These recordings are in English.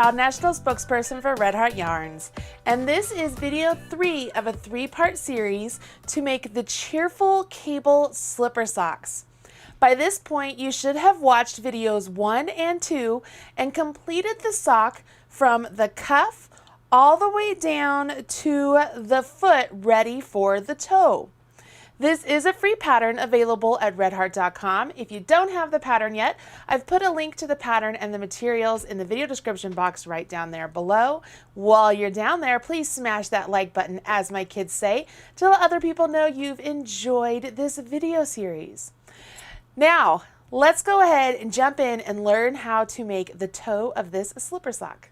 proud national spokesperson for Red Heart Yarns, and this is video 3 of a 3-part series to make the cheerful cable slipper socks. By this point, you should have watched videos 1 and 2 and completed the sock from the cuff all the way down to the foot ready for the toe. This is a free pattern available at redheart.com. If you don't have the pattern yet, I've put a link to the pattern and the materials in the video description box right down there below. While you're down there, please smash that like button, as my kids say, to let other people know you've enjoyed this video series. Now, let's go ahead and jump in and learn how to make the toe of this slipper sock.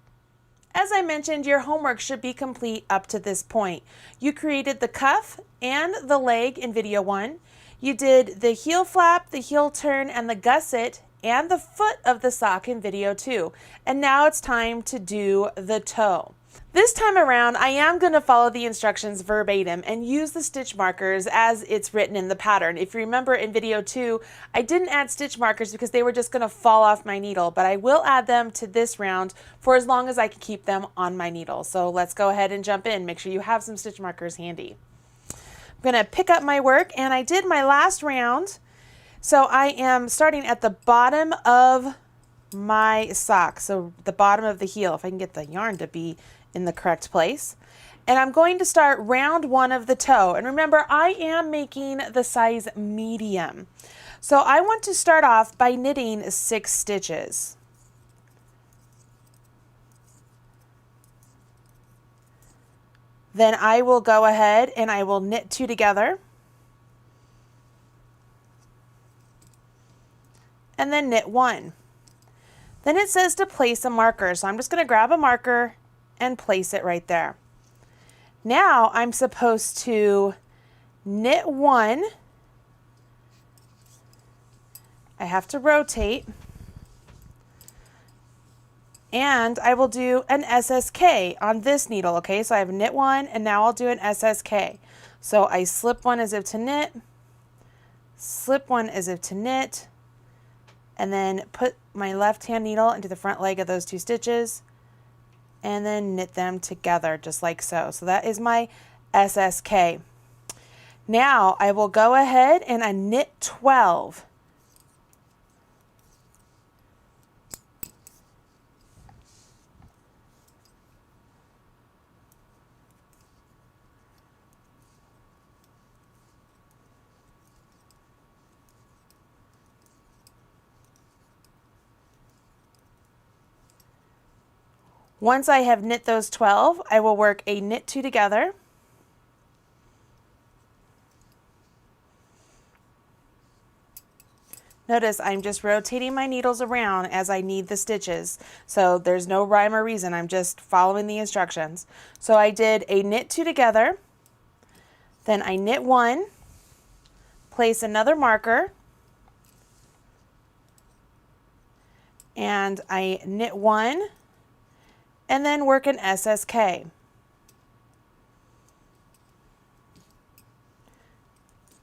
As I mentioned, your homework should be complete up to this point. You created the cuff and the leg in video 1. You did the heel flap, the heel turn, and the gusset, and the foot of the sock in video 2. And now it's time to do the toe. This time around, I am going to follow the instructions verbatim and use the stitch markers as it's written in the pattern. If you remember in video 2, I didn't add stitch markers because they were just going to fall off my needle, but I will add them to this round for as long as I can keep them on my needle. So let's go ahead and jump in. Make sure you have some stitch markers handy. I'm going to pick up my work, and I did my last round. So I am starting at the bottom of my sock, so the bottom of the heel, if I can get the yarn to be in the correct place. And I'm going to start round 1 of the toe. And remember, I am making the size medium. So I want to start off by knitting 6 stitches. Then I will go ahead and I will knit 2 together. And then knit 1. Then it says to place a marker. So I'm just going to grab a marker and place it right there. Now I'm supposed to knit 1. I have to rotate. And I will do an SSK on this needle, okay? So I have knit 1 and now I'll do an SSK. So I slip 1 as if to knit, slip 1 as if to knit, and then put my left hand needle into the front leg of those 2 stitches, and then knit them together just like so. So that is my SSK. Now I will go ahead and I knit 12. Once I have knit those 12, I will work a knit 2 together. Notice I'm just rotating my needles around as I knead the stitches. So there's no rhyme or reason, I'm just following the instructions. So I did a knit 2 together, then I knit 1, place another marker, and I knit 1, and then work an SSK.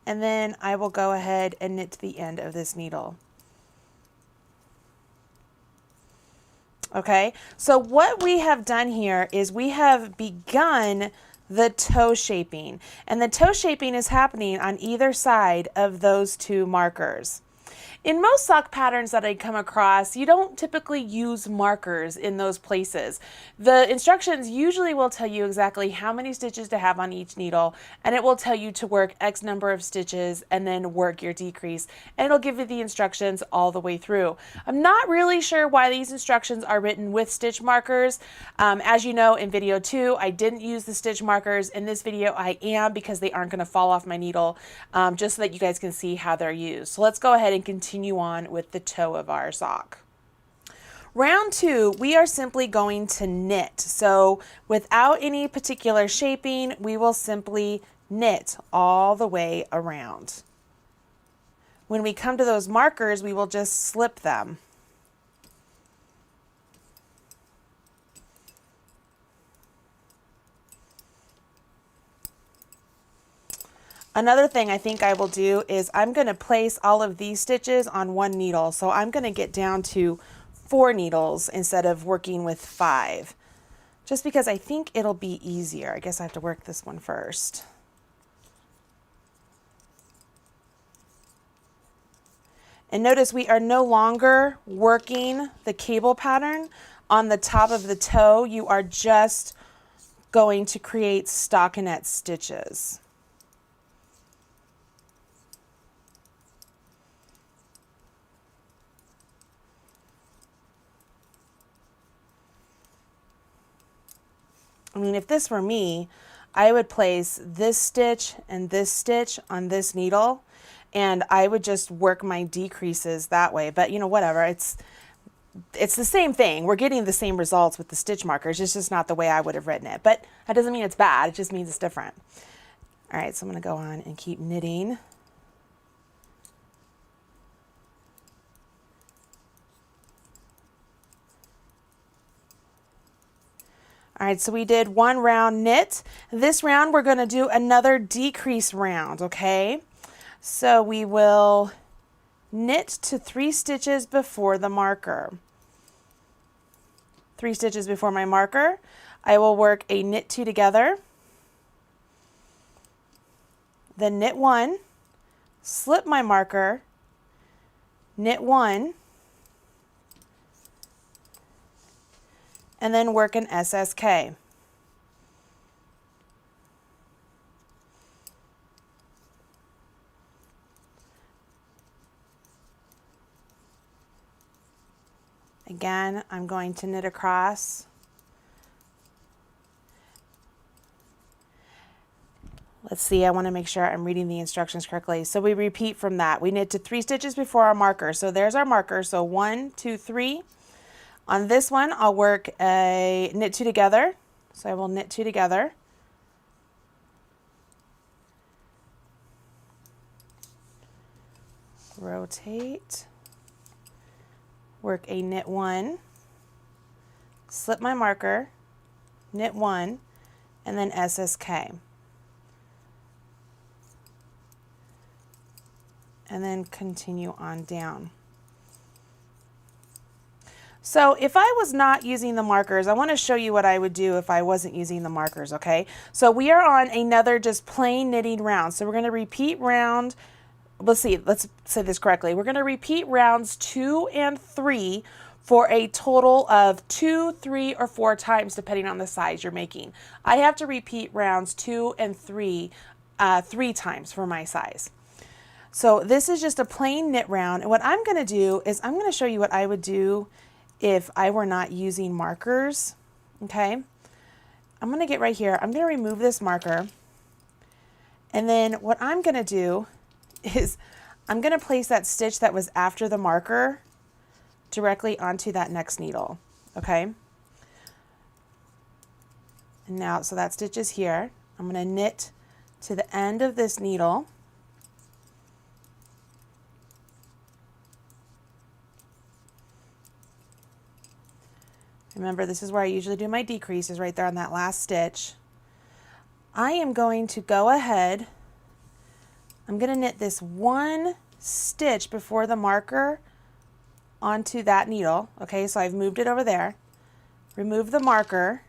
And then I will go ahead and knit to the end of this needle. Okay, so what we have done here is we have begun the toe shaping, and the toe shaping is happening on either side of those 2 markers. In most sock patterns that I come across, you don't typically use markers in those places. The instructions usually will tell you exactly how many stitches to have on each needle, and it will tell you to work X number of stitches and then work your decrease, and it'll give you the instructions all the way through. I'm not really sure why these instructions are written with stitch markers. As you know, in video 2, I didn't use the stitch markers. In this video, I am, because they aren't going to fall off my needle, just so that you guys can see how they're used. So let's go ahead and continue on with the toe of our sock. Round 2, we are simply going to knit. So without any particular shaping, we will simply knit all the way around. When we come to those markers, we will just slip them. Another thing I think I will do is I'm going to place all of these stitches on one needle. So I'm going to get down to 4 needles instead of working with 5, just because I think it'll be easier. I guess I have to work this one first. And notice we are no longer working the cable pattern on the top of the toe. You are just going to create stockinette stitches. I mean, if this were me, I would place this stitch and this stitch on this needle, and I would just work my decreases that way. But you know, whatever, it's the same thing. We're getting the same results with the stitch markers. It's just not the way I would have written it. But that doesn't mean it's bad. It just means it's different. All right, so I'm going to go on and keep knitting. All right, so we did 1 round knit. This round we're going to do another decrease round, okay? So we will knit to 3 stitches before the marker. 3 stitches before my marker. I will work a knit 2 together, then knit 1, slip my marker, knit 1, and then work an SSK. Again, I'm going to knit across. Let's see, I want to make sure I'm reading the instructions correctly. So we repeat from that. We knit to 3 stitches before our marker. So there's our marker. So 1, 2, 3. On this one, I'll work a knit 2 together. So I will knit 2 together. Rotate. Work a knit 1. Slip my marker, knit 1, and then SSK. And then continue on down. So if I was not using the markers, I want to show you what I would do if I wasn't using the markers, okay? So we are on another just plain knitting round. So we're going to repeat round, let's say this correctly. We're going to repeat rounds 2 and 3 for a total of 2, 3, or 4 times depending on the size you're making. I have to repeat rounds 2 and 3 3 times for my size. So this is just a plain knit round, and what I'm going to do is I'm going to show you what I would do if I were not using markers. Okay, I'm going to get right here. I'm going to remove this marker, and then what I'm going to do is I'm going to place that stitch that was after the marker directly onto that next needle. Okay, and now so that stitch is here. I'm going to knit to the end of this needle. Remember, this is where I usually do my decreases, right there on that last stitch. I am going to go ahead, I'm going to knit this 1 stitch before the marker onto that needle. Okay, so I've moved it over there. Remove the marker,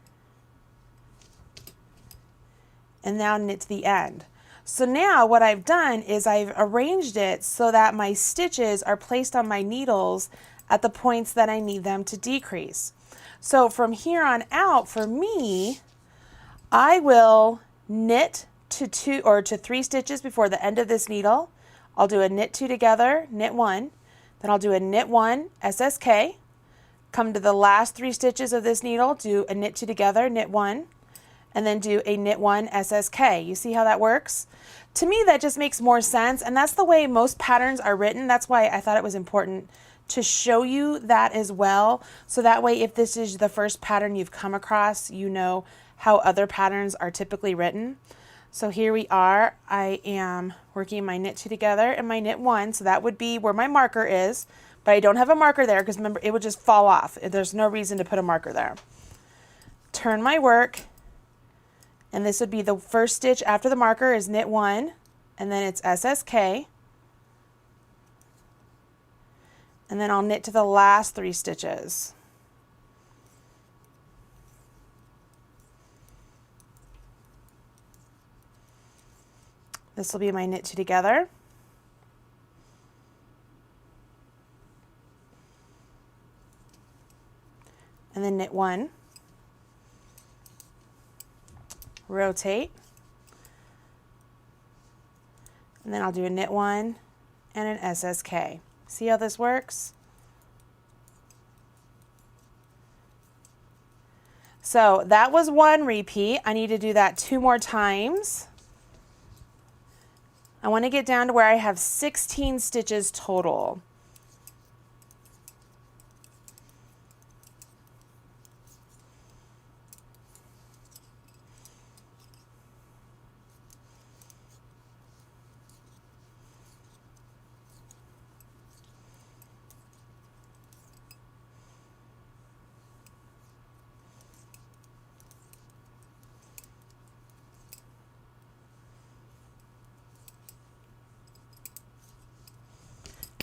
and now knit to the end. So now what I've done is I've arranged it so that my stitches are placed on my needles at the points that I need them to decrease. So from here on out, for me, I will knit to 2 or to 3 stitches before the end of this needle. I'll do a knit 2 together, knit 1, then I'll do a knit 1, SSK, come to the last 3 stitches of this needle, do a knit 2 together, knit 1, and then do a knit 1, SSK. You see how that works? To me, that just makes more sense, and that's the way most patterns are written. That's why I thought it was important to show you that as well. So that way, if this is the first pattern you've come across, you know how other patterns are typically written. So here we are. I am working my knit 2 together and my knit 1. So that would be where my marker is, but I don't have a marker there because remember, it would just fall off. There's no reason to put a marker there. Turn my work, and this would be the first stitch after the marker is knit 1, and then it's SSK. And then I'll knit to the last 3 stitches. This will be my knit 2 together. And then knit 1, rotate, and then I'll do a knit 1 and an SSK. See how this works? So that was 1 repeat. I need to do that 2 more times. I want to get down to where I have 16 stitches total.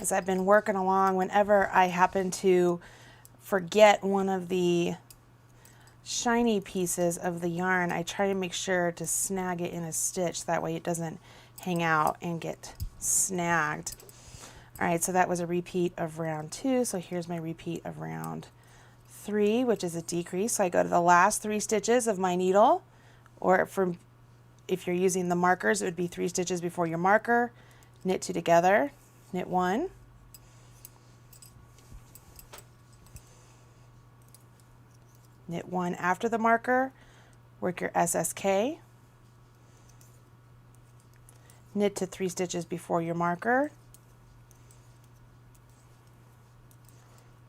As I've been working along, whenever I happen to forget one of the shiny pieces of the yarn, I try to make sure to snag it in a stitch. That way it doesn't hang out and get snagged. All right, so that was a repeat of round 2. So here's my repeat of round 3, which is a decrease. So I go to the last 3 stitches of my needle, or if you're using the markers, it would be 3 stitches before your marker, knit 2 together, knit 1, knit 1 after the marker, work your SSK, knit to 3 stitches before your marker,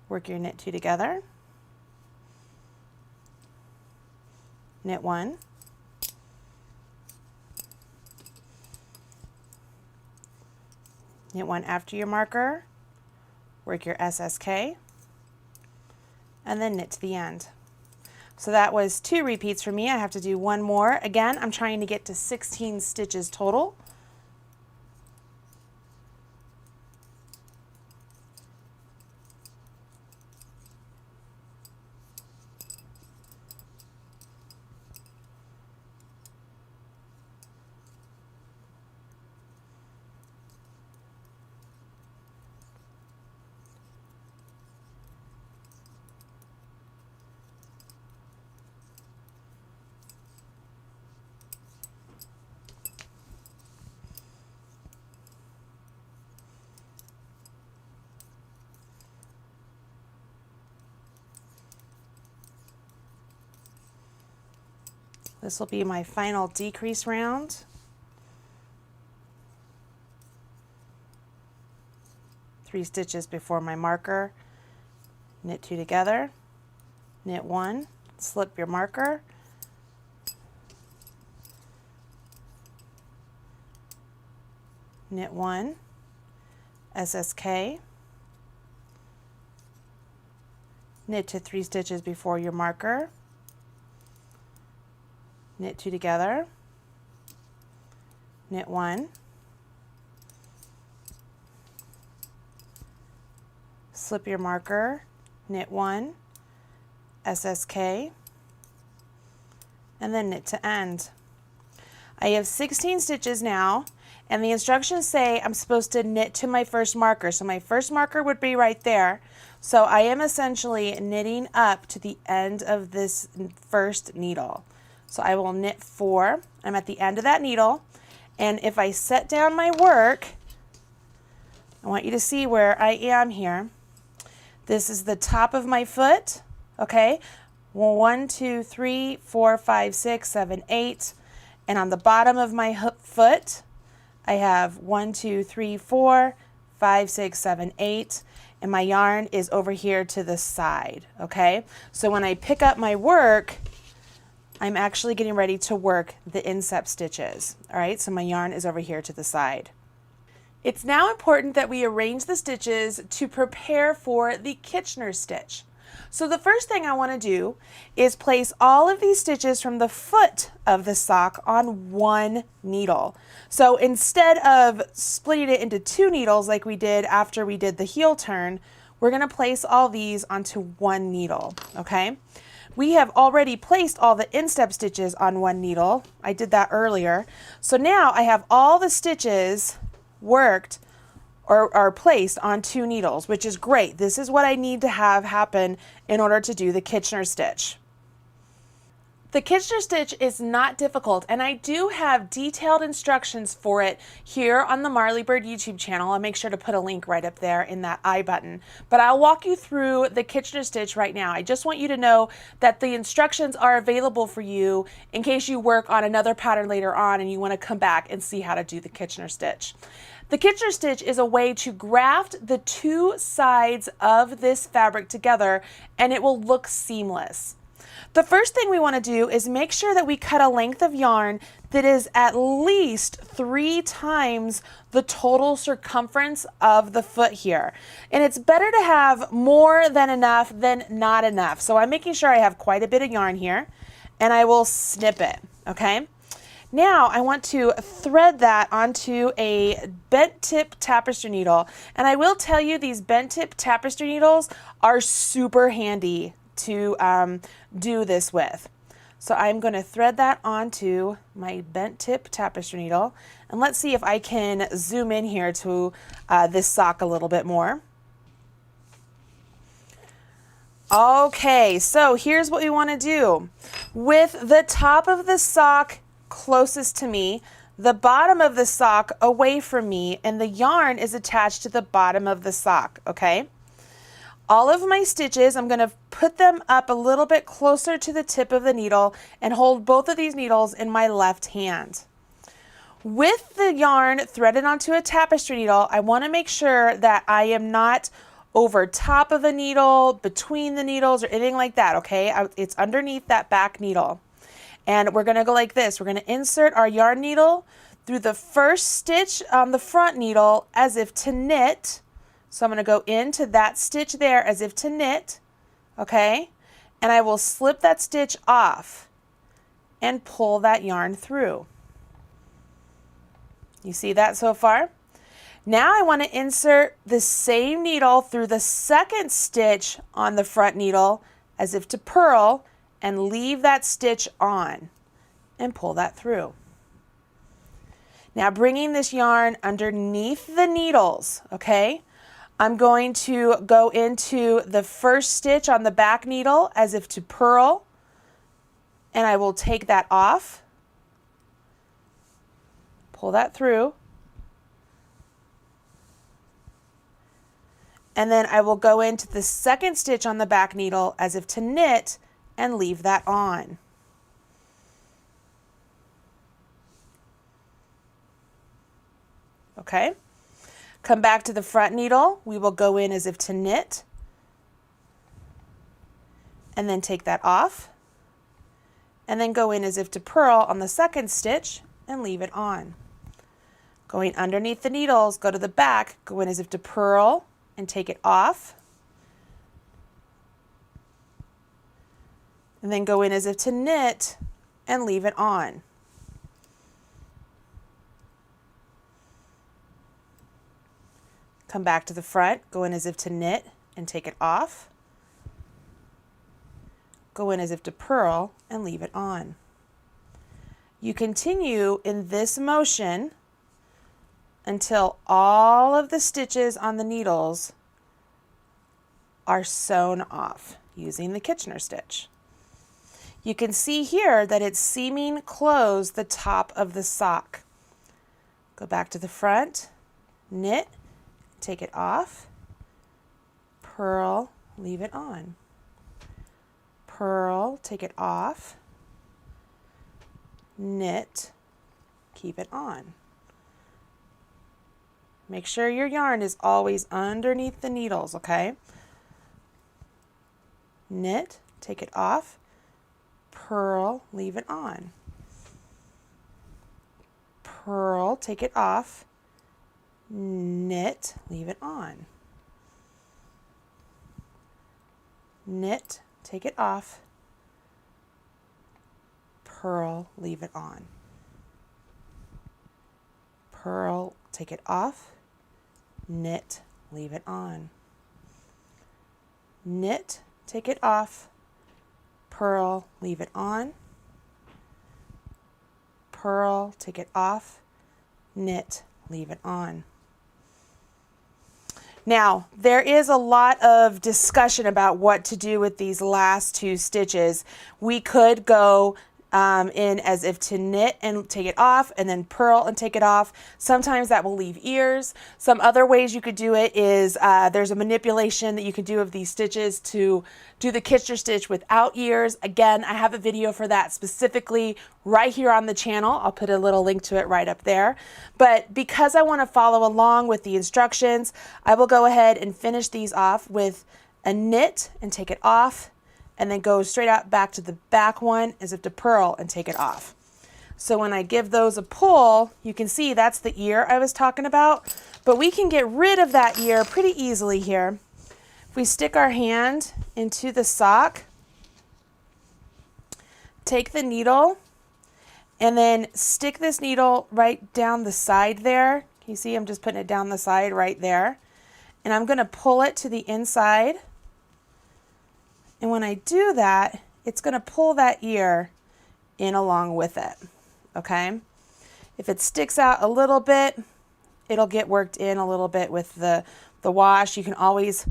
work your knit 2 together, knit 1, knit 1 after your marker, work your SSK, and then knit to the end. So that was 2 repeats for me. I have to do 1 more. Again, I'm trying to get to 16 stitches total. This will be my final decrease round. Three stitches before my marker, knit 2 together, knit 1, slip your marker, knit 1, SSK, knit to 3 stitches before your marker, knit 2 together, knit 1, slip your marker, knit 1, SSK, and then knit to end. I have 16 stitches now, and the instructions say I'm supposed to knit to my first marker. So my first marker would be right there. So I am essentially knitting up to the end of this first needle. So I will knit 4. I'm at the end of that needle, and if I set down my work, I want you to see where I am here. This is the top of my foot, okay? 1, 2, 3, 4, 5, 6, 7, 8. And on the bottom of my foot, I have 1, 2, 3, 4, 5, 6, 7, 8. And my yarn is over here to the side, okay? So when I pick up my work, I'm actually getting ready to work the inset stitches, all right? So my yarn is over here to the side. It's now important that we arrange the stitches to prepare for the Kitchener stitch. So the first thing I want to do is place all of these stitches from the foot of the sock on one needle. So instead of splitting it into 2 needles like we did after we did the heel turn, we're going to place all these onto one needle, okay? We have already placed all the instep stitches on one needle. I did that earlier. So now I have all the stitches worked or are placed on 2 needles, which is great. This is what I need to have happen in order to do the Kitchener stitch. The Kitchener stitch is not difficult, and I do have detailed instructions for it here on the Marley Bird YouTube channel. I'll make sure to put a link right up there in that I button. But I'll walk you through the Kitchener stitch right now. I just want you to know that the instructions are available for you in case you work on another pattern later on and you want to come back and see how to do the Kitchener stitch. The Kitchener stitch is a way to graft the 2 sides of this fabric together, and it will look seamless. The first thing we want to do is make sure that we cut a length of yarn that is at least 3 times the total circumference of the foot here. And it's better to have more than enough than not enough. So I'm making sure I have quite a bit of yarn here, and I will snip it, okay? Now I want to thread that onto a bent tip tapestry needle. And I will tell you, these bent tip tapestry needles are super handy to do this with. So I'm going to thread that onto my bent tip tapestry needle, and let's see if I can zoom in here to this sock a little bit more. Okay, so here's what we want to do. With the top of the sock closest to me, the bottom of the sock away from me, and the yarn is attached to the bottom of the sock, okay? All of my stitches, I'm going to put them up a little bit closer to the tip of the needle and hold both of these needles in my left hand. With the yarn threaded onto a tapestry needle, I want to make sure that I am not over top of a needle, between the needles, or anything like that, okay? It's underneath that back needle. And we're going to go like this. We're going to insert our yarn needle through the first stitch on the front needle as if to knit. So I'm going to go into that stitch there as if to knit, okay? And I will slip that stitch off and pull that yarn through. You see that so far? Now I want to insert the same needle through the second stitch on the front needle as if to purl and leave that stitch on and pull that through. Now bringing this yarn underneath the needles, okay? I'm going to go into the first stitch on the back needle as if to purl, and I will take that off, pull that through, and then I will go into the second stitch on the back needle as if to knit and leave that on. Okay? Come back to the front needle, we will go in as if to knit, and then take that off, and then go in as if to purl on the second stitch and leave it on. Going underneath the needles, go to the back, go in as if to purl and take it off, and then go in as if to knit and leave it on. Come back to the front, go in as if to knit and take it off. Go in as if to purl and leave it on. You continue in this motion until all of the stitches on the needles are sewn off using the Kitchener stitch. You can see here that it's seaming close the top of the sock. Go back to the front, knit, take it off, purl, leave it on. Purl, take it off, knit, keep it on. Make sure your yarn is always underneath the needles, okay? Knit, take it off, purl, leave it on. Purl, take it off, knit, leave it on. Knit, take it off, purl, leave it on. Purl, take it off, knit, leave it on. knit, take it off, purl, leave it on, purl, take it off, knit, leave it on. Now, there is a lot of discussion about what to do with these last 2 stitches. We could go in as if to knit and take it off, and then purl and take it off. Sometimes that will leave ears. Some other ways you could do it is there's a manipulation that you could do of these stitches to do the Kitchener stitch without ears. Again, I have a video for that specifically right here on the channel. I'll put a little link to it right up there. But because I want to follow along with the instructions, I will go ahead and finish these off with a knit and take it off, and then go straight out back to the back one as if to purl and take it off. So when I give those a pull, you can see that's the ear I was talking about, but we can get rid of that ear pretty easily here. If we stick our hand into the sock, take the needle, and then stick this needle right down the side there. You see I'm just putting it down the side right there. And I'm gonna pull it to the inside. And when I do that, it's going to pull that ear in along with it, okay? If it sticks out a little bit, it'll get worked in a little bit with the wash. You can always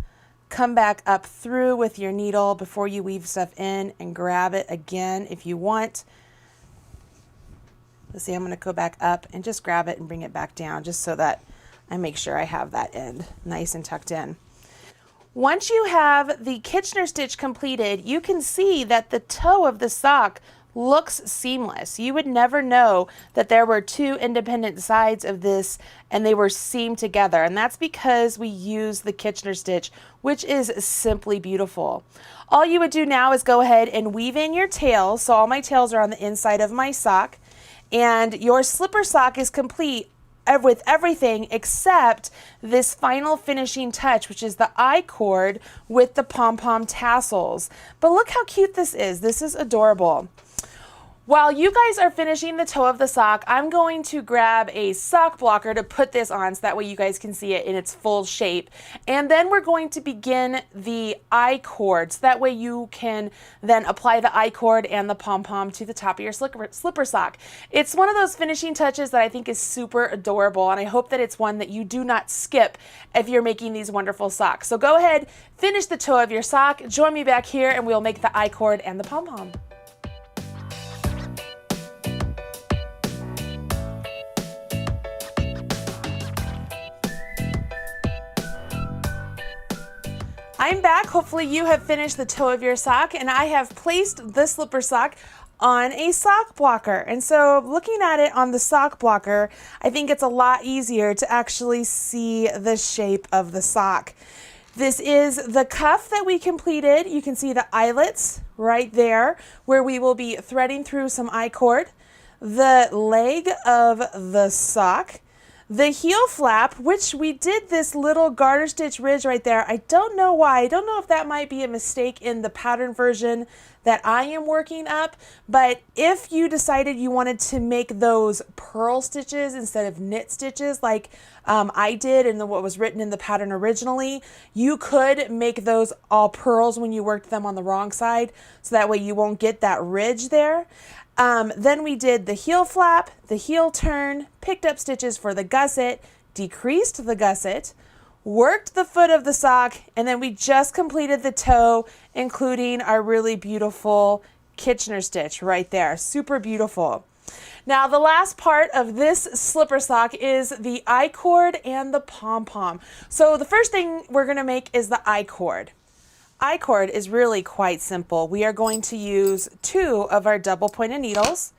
come back up through with your needle before you weave stuff in and grab it again if you want. Let's see, I'm going to go back up and just grab it and bring it back down just so that I make sure I have that end nice and tucked in. Once you have the Kitchener stitch completed, you can see that the toe of the sock looks seamless. You would never know that there were 2 independent sides of this and they were seamed together. And that's because we use the Kitchener stitch, which is simply beautiful. All you would do now is go ahead and weave in your tails. So all my tails are on the inside of my sock, and your slipper sock is complete with everything except this final finishing touch, which is the I-cord with the pom-pom tassels. But look how cute this is. This is adorable. While you guys are finishing the toe of the sock, I'm going to grab a sock blocker to put this on so that way you guys can see it in its full shape. And then we're going to begin the I-cord so that way you can then apply the I-cord and the pom-pom to the top of your slipper sock. It's one of those finishing touches that I think is super adorable, and I hope that it's one that you do not skip if you're making these wonderful socks. So go ahead, finish the toe of your sock, join me back here, and we'll make the I-cord and the pom-pom. I'm back. Hopefully you have finished the toe of your sock, and I have placed the slipper sock on a sock blocker. And so looking at it on the sock blocker, I think it's a lot easier to actually see the shape of the sock. This is the cuff that we completed. You can see the eyelets right there where we will be threading through some I-cord, the leg of the sock, the heel flap, which we did this little garter stitch ridge right there. I don't know why. I don't know if that might be a mistake in the pattern version that I am working up, but if you decided you wanted to make those purl stitches instead of knit stitches like I did and what was written in the pattern originally, you could make those all purls when you worked them on the wrong side, so that way you won't get that ridge there. Then we did the heel flap, the heel turn, picked up stitches for the gusset, decreased the gusset, worked the foot of the sock, and then we just completed the toe, including our really beautiful Kitchener stitch right there. Super beautiful. Now the last part of this slipper sock is the I-cord and the pom-pom. So the first thing we're going to make is the I-cord. I-cord is really quite simple. We are going to use 2 of our double pointed needles,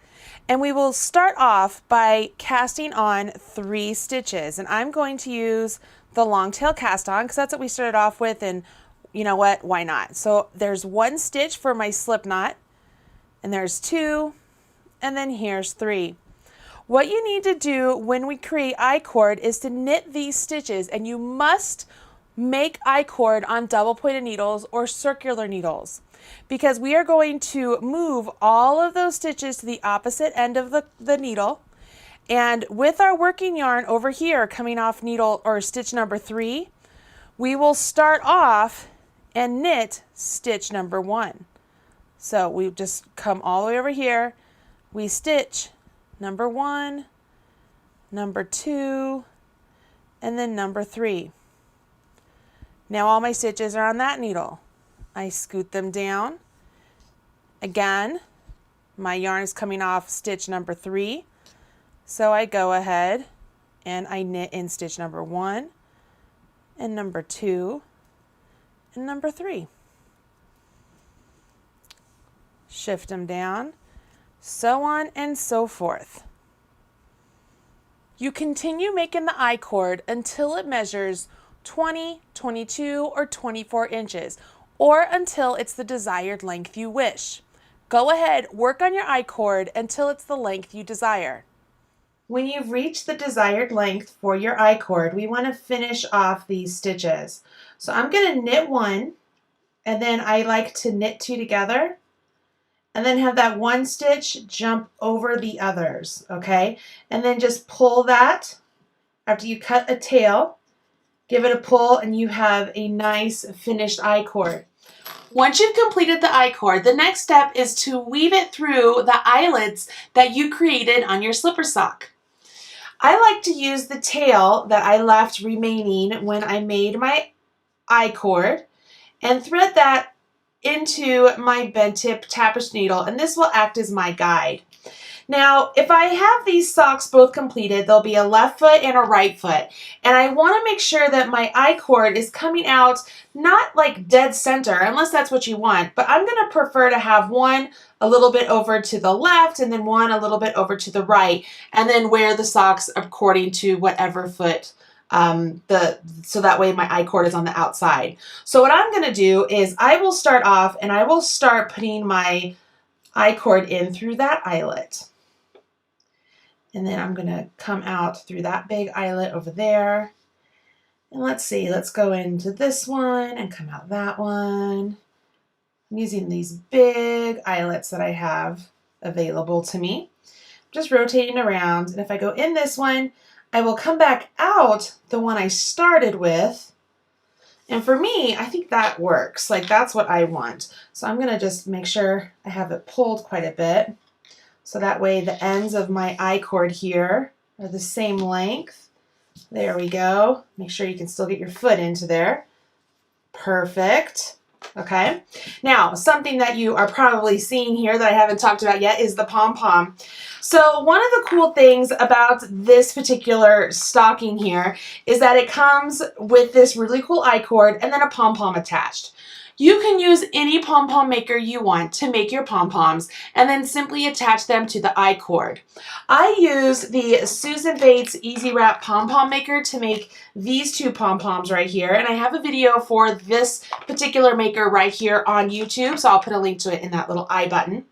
and we will start off by casting on 3 stitches. And I'm going to use the long tail cast on because that's what we started off with, and you know what, why not? So there's 1 stitch for my slip knot, and there's 2, and then here's 3. What you need to do when we create I-cord is to knit these stitches, and you must make I-cord on double pointed needles or circular needles, because we are going to move all of those stitches to the opposite end of the needle. And with our working yarn over here coming off needle or stitch number 3, we will start off and knit stitch number 1. So we just come all the way over here, we stitch number 1, number 2, and then number 3. Now all my stitches are on that needle. I scoot them down. Again, my yarn is coming off stitch number 3, so I go ahead and I knit in stitch number 1 and number 2 and number 3. Shift them down, so on and so forth. You continue making the I-cord until it measures 20, 22, or 24 inches, or until it's the desired length you wish. Go ahead, work on your I-cord until it's the length you desire. When you've reached the desired length for your I-cord, we want to finish off these stitches. So I'm going to knit 1, and then I like to knit 2 together, and then have that 1 stitch jump over the others, okay? And then just pull that after you cut a tail, give it a pull, and you have a nice finished I-cord. Once you've completed the I-cord, the next step is to weave it through the eyelets that you created on your slipper sock. I like to use the tail that I left remaining when I made my I-cord and thread that into my bent tip tapestry needle, and this will act as my guide. Now, if I have these socks both completed, there'll be a left foot and a right foot. And I want to make sure that my I-cord is coming out not like dead center, unless that's what you want, but I'm going to prefer to have one a little bit over to the left and then one a little bit over to the right, and then wear the socks according to whatever foot so that way my I-cord is on the outside. So what I'm going to do is I will start off and I will start putting my I-cord in through that eyelet. And then I'm going to come out through that big eyelet over there. And let's see, let's go into this one and come out that one. I'm using these big eyelets that I have available to me. Just rotating around. And if I go in this one, I will come back out the one I started with. And for me, I think that works. Like, that's what I want. So I'm going to just make sure I have it pulled quite a bit. So that way the ends of my I-cord here are the same length. There we go. Make sure you can still get your foot into there. Perfect. Okay. Now, something that you are probably seeing here that I haven't talked about yet is the pom-pom. So one of the cool things about this particular stocking here is that it comes with this really cool I-cord and then a pom-pom attached. You can use any pom-pom maker you want to make your pom-poms and then simply attach them to the I-cord. I use the Susan Bates Easy Wrap pom-pom maker to make these 2 pom-poms right here, and I have a video for this particular maker right here on YouTube, so I'll put a link to it in that little I button.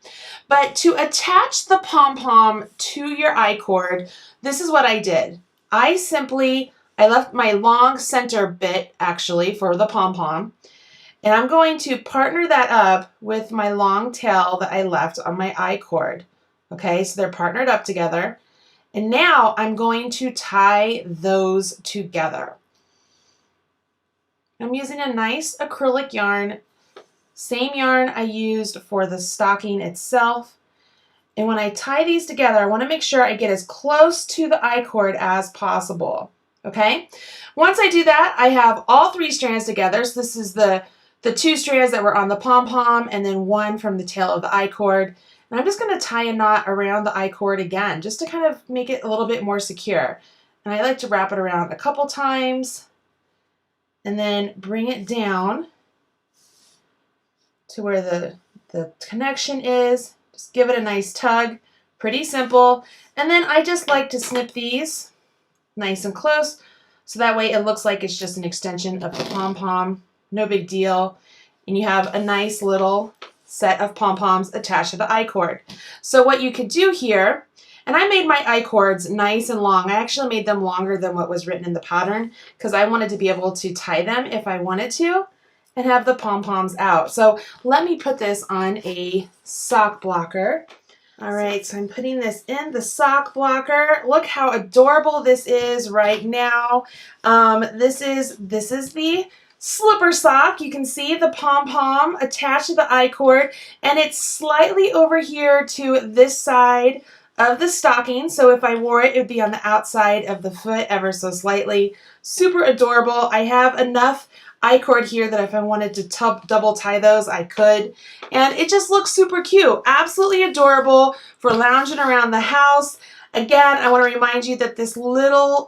But to attach the pom-pom to your I-cord, this is what I did. I left my long center bit actually for the pom-pom. And I'm going to partner that up with my long tail that I left on my I-cord. Okay, so they're partnered up together. And now I'm going to tie those together. I'm using a nice acrylic yarn, same yarn I used for the stocking itself. And when I tie these together, I want to make sure I get as close to the I-cord as possible. Okay, once I do that, I have all 3 strands together. So this is the 2 strands that were on the pom-pom and then 1 from the tail of the I-cord. And I'm just going to tie a knot around the I-cord again, just to kind of make it a little bit more secure. And I like to wrap it around a couple times and then bring it down to where the connection is. Just give it a nice tug. Pretty simple. And then I just like to snip these nice and close so that way it looks like it's just an extension of the pom-pom. No big deal. And you have a nice little set of pom-poms attached to the I-cord. So what you could do here, and I made my I-cords nice and long. I actually made them longer than what was written in the pattern because I wanted to be able to tie them if I wanted to and have the pom-poms out. So let me put this on a sock blocker. All right, so I'm putting this in the sock blocker. Look how adorable this is right now. This is the slipper sock. You can see the pom-pom attached to the I-cord, and it's slightly over here to this side of the stocking. So if I wore it, it would be on the outside of the foot ever so slightly. Super adorable. I have enough I-cord here that if I wanted to double tie those, I could. And it just looks super cute. Absolutely adorable for lounging around the house. Again, I want to remind you that this little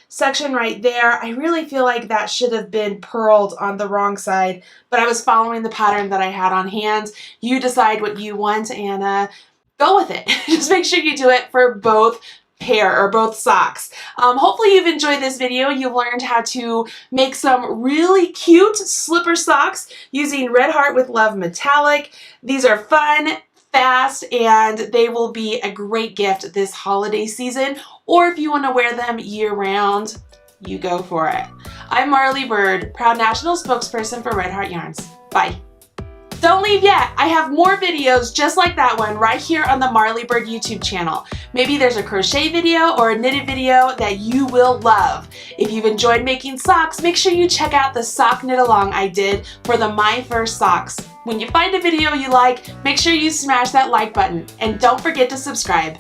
section right there, I really feel like that should have been purled on the wrong side, but I was following the pattern that I had on hand. You decide what you want and go with it. Just make sure you do it for both pair or both socks. Hopefully you've enjoyed this video. You've learned how to make some really cute slipper socks using Red Heart with Love Metallic. These are fun, fast, and they will be a great gift this holiday season, or if you want to wear them year-round, you go for it. I'm Marley Bird, proud national spokesperson for Red Heart Yarns. Bye. Don't leave yet. I have more videos just like that one right here on the Marley Bird YouTube channel. Maybe there's a crochet video or a knitted video that you will love. If you've enjoyed making socks, make sure you check out the sock knit along I did for the My First Socks. When you find a video you like, make sure you smash that like button and don't forget to subscribe.